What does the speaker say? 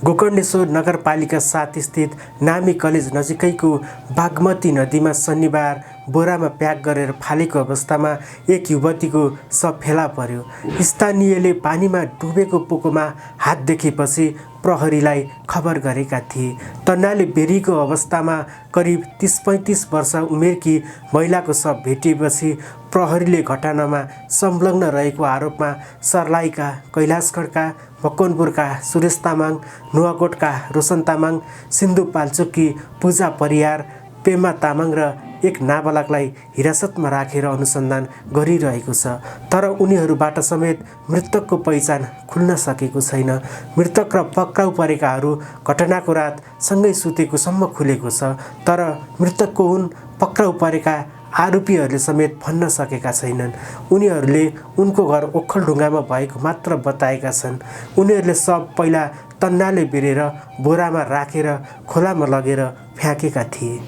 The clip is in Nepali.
गोकर्णेश्वर नगरपालिका 7 स्थित नामी कलेज नजिकैको बागमती नदीमा शनिबार बोरामा प्याक गरेर फालेको अवस्थामा एक युवतीको शव फेला पर्यो। स्थानीयले पानीमा डुबेको पोकोमा हात देखेपछि प्रहरीलाई खबर गरेका थिए। तन्नाले बेरीको अवस्थामा करिब 30-35 वर्ष उमेरकी महिलाको शव भेटिएपछि प्रहरीले घटनामा संलग्न रहेको आरोपमा सर्लाहीका कैलाशगढका मकवानपुरका सुरेश तामाङ, नुवाकोटका रोशन तामाङ, सिन्धुपाल्चोककी पूजा परियार, पेमा तामाङ र एक नाबालकलाई हिरासतमा राखेर अनुसन्धान गरिरहेको छ। तर उनीहरूबाट समेत मृतकको पहिचान खुल्न सकेको छैन। मृतक र पक्राउ परेकाहरू घटनाको रात सँगै सुतेको सम्म खुलेको छ। तर मृतकको हुन् पक्राउ परेका आरोपीहरूले समेत भन्न सकेका छैनन्। उनीहरूले उनको घर ओखलढुङ्गामा भएको मात्र बताएका छन्। उनीहरूले शव पहिला तन्नाले बेरेर बोरामा राखेर खोलामा लगेर फ्याँकेका थिए।